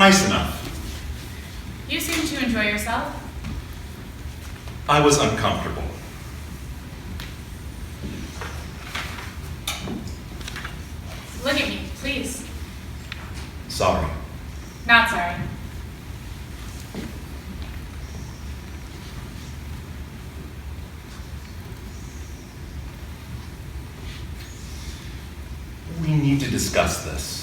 Nice enough. You seem to enjoy yourself. I was uncomfortable. Look at me, please. Sorry. Not sorry. We need to discuss this.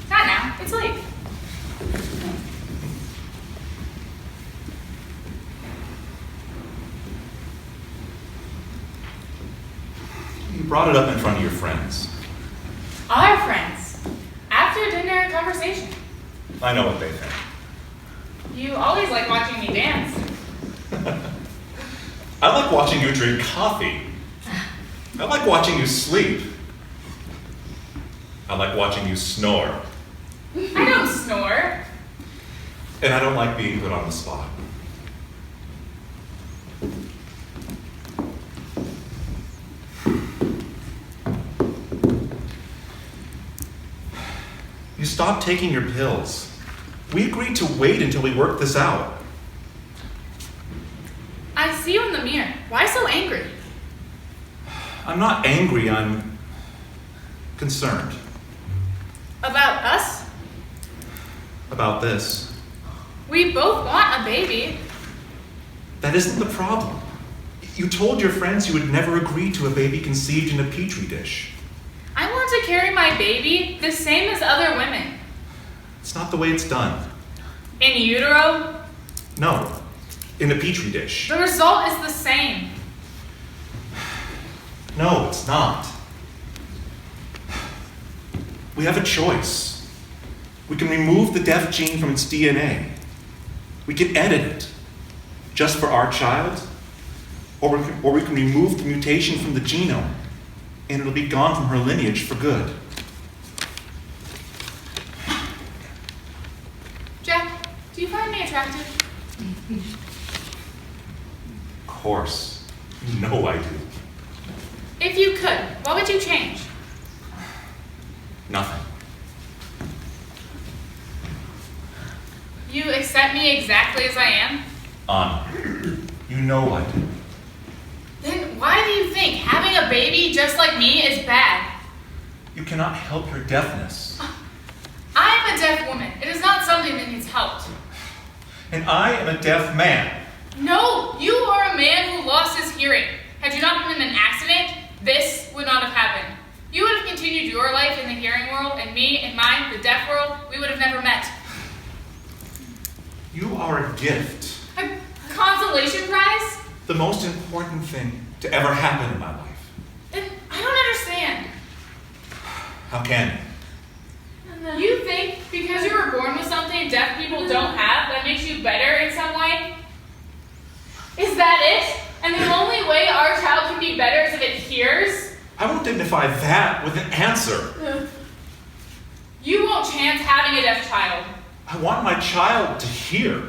Not now, it's late. You brought it up in front of your friends. Our friends. After dinner conversation. I know what they think. You always like watching me dance. I like watching you drink coffee. I like watching you sleep. I like watching you snore. I don't snore. And I don't like being put on the spot. You stopped taking your pills. We agreed to wait until we worked this out. I see you in the mirror. Why so angry? I'm not angry, I'm concerned About us? about this. We both want a baby. That isn't the problem. You told your friends you would never agree to a baby conceived in a petri dish. I want to carry my baby the same as other women. It's not the way it's done. In utero, No, in a petri dish. the result is the same. No, it's not. We have a choice. We can remove the deaf gene from its DNA. We can edit it, just for our child, or we can remove the mutation from the genome, and it'll be gone from her lineage for good. Jack, do you find me attractive? Of course. You know I do. If you could, what would you change? Nothing. You accept me exactly as I am? Anna, you know I do. Then why do you think having a baby just like me is bad? You cannot help your deafness. I am a deaf woman. It is not something that needs help. And I am a deaf man. No, you are a man who lost his hearing. Had you not been in an accident, this would not have happened. You would have continued your life in the hearing world, and me in mine, the deaf world, we would have never met. You are a gift. A consolation prize? The most important thing to ever happen in my life. Then I don't understand. How can you? You think because you were born with something deaf people don't have, that makes you better in some way? Is that it? And the only way our child can be better is if it hears? I won't dignify that with an answer. You won't chance having a deaf child. I want my child to hear.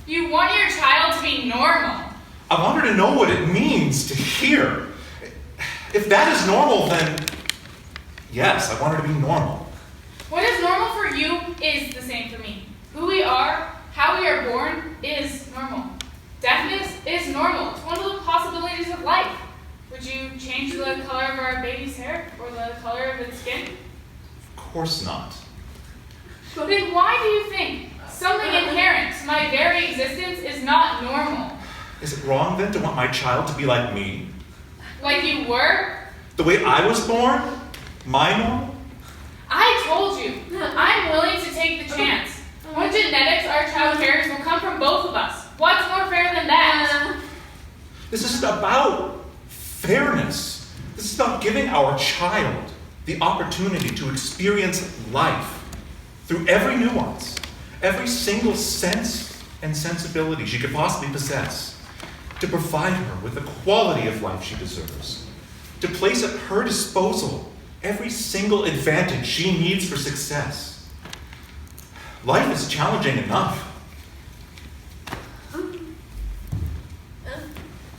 You want your child to be normal. I want her to know what it means to hear. If that is normal, then yes, I want her to be normal. What is normal for you is the same for me. Who we are, how we are born, is normal. Deafness is normal. It's one of the possibilities of life. Would you change the color of our baby's hair or the color of its skin? Of course not. Then why do you think something inherent to my very existence is not normal? Is it wrong then to want my child to be like me? Like you were? The way I was born? My normal? I told you, I'm willing to take the chance. What genetics our child carries will come from both of us. What's more fair than that? This isn't about fairness. This is about giving our child the opportunity to experience life through every nuance, every single sense and sensibility she could possibly possess, to provide her with the quality of life she deserves, to place at her disposal every single advantage she needs for success. Life is challenging enough.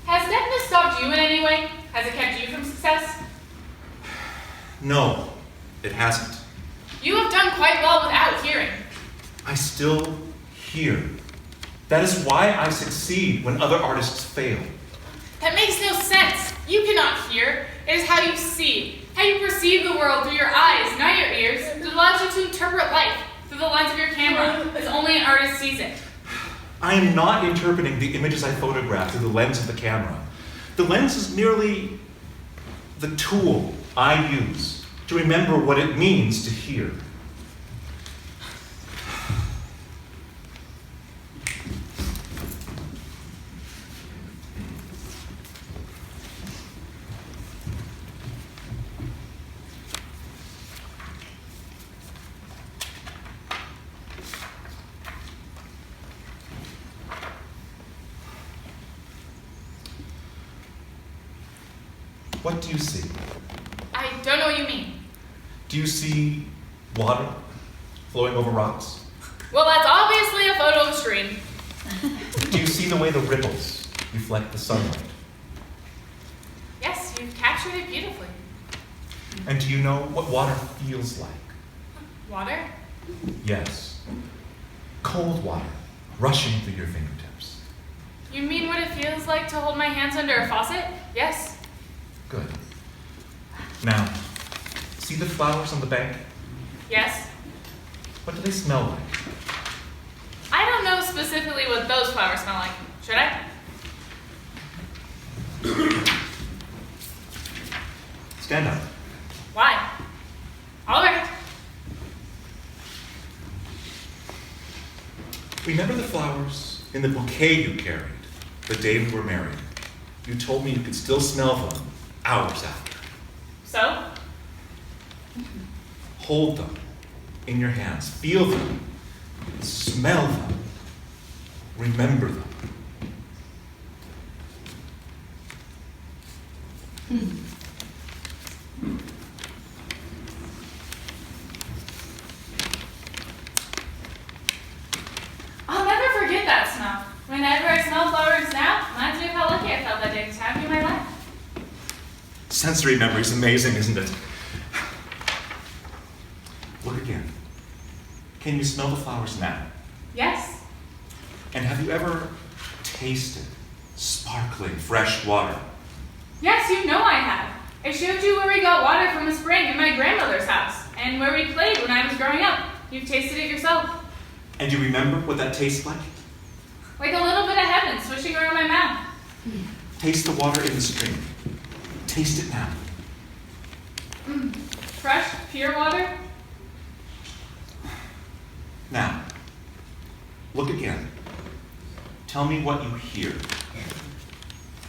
Has deafness stopped you in any way? Has it kept you from success? No, it hasn't. You have done quite well without hearing. I still hear. That is why I succeed when other artists fail. That makes no sense. You cannot hear. It is how you see, how you perceive the world through your eyes, not your ears. It allows you to interpret life through the lens of your camera, as only an artist sees it. I am not interpreting the images I photograph through the lens of the camera. The lens is merely the tool I use to remember what it means to hear. What do you see? I don't know what you mean. Do you see water flowing over rocks? Well, that's obviously a photo of a stream. Do you see the way the ripples reflect the sunlight? Yes, you've captured it beautifully. And do you know what water feels like? Water? Yes. Cold water rushing through your fingertips. You mean what it feels like to hold my hands under a faucet? Yes. Good. Now, see the flowers on the bank? Yes. What do they smell like? I don't know specifically what those flowers smell like. Should I? Stand up. Why? All right. Remember the flowers in the bouquet you carried the day we were married? You told me you could still smell them hours after. So? Hold them in your hands. Feel them. Smell them. Remember them. I'll never forget that smell. Whenever I smell flowers now, reminds me of how lucky I felt that day to have you in my life. Sensory memory is amazing, isn't it? Look again. Can you smell the flowers now? Yes. And have you ever tasted sparkling fresh water? Yes, you know I have. I showed you where we got water from a spring in my grandmother's house, and where we played when I was growing up. You've tasted it yourself. And you remember what that tastes like? Like a little bit of heaven swishing around my mouth. Taste the water in the stream. Taste it now. Fresh, pure water? Now, look again. Tell me what you hear.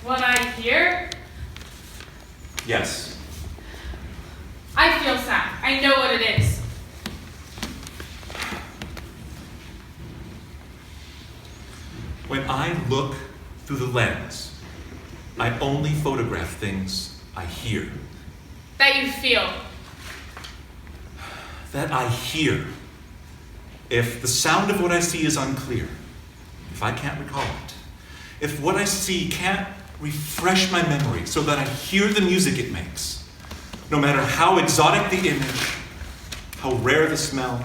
What I hear? Yes. I feel sound. I know what it is. When I look through the lens, I only photograph things I hear. That you feel. That I hear. If the sound of what I see is unclear, if I can't recall it, if what I see can't refresh my memory so that I hear the music it makes, no matter how exotic the image, how rare the smell,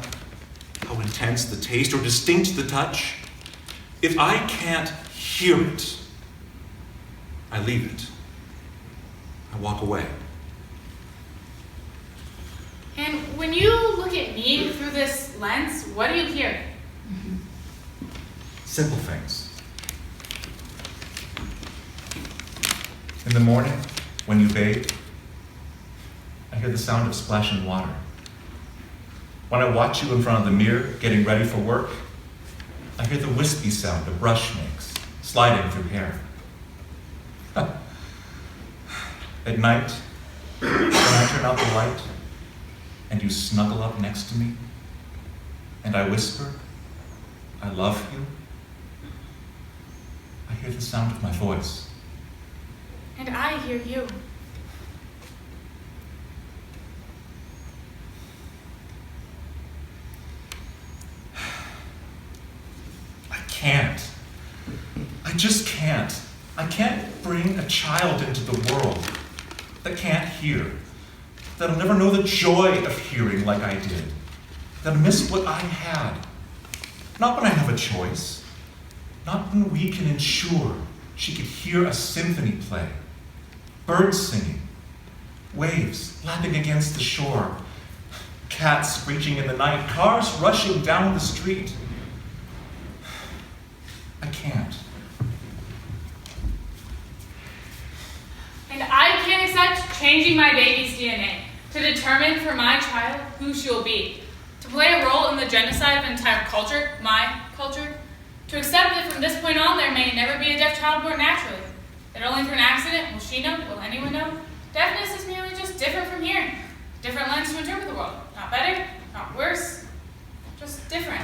how intense the taste or distinct the touch, if I can't hear it, I leave it. I walk away. And when you look at me through this lens, what do you hear? Simple things. In the morning, when you bathe, I hear the sound of splashing water. When I watch you in front of the mirror, getting ready for work, I hear the wispy sound a brush makes, sliding through hair. At night, when I turn out the light, and you snuggle up next to me, and I whisper, I love you, I hear the sound of my voice. And I hear you. I can't. I just can't. I can't bring a child into the world that can't hear, that'll never know the joy of hearing like I did, that'll miss what I had. Not when I have a choice, not when we can ensure she could hear a symphony play, birds singing, waves lapping against the shore, cats screeching in the night, cars rushing down the street. I can't. And I can't accept changing my baby's DNA to determine for my child who she will be, to play a role in the genocide of an entire culture, my culture, to accept that from this point on there may never be a deaf child born naturally, that only through an accident will she know, will anyone know. Deafness is merely just different from hearing, different lens to interpret the world, not better, not worse, just different.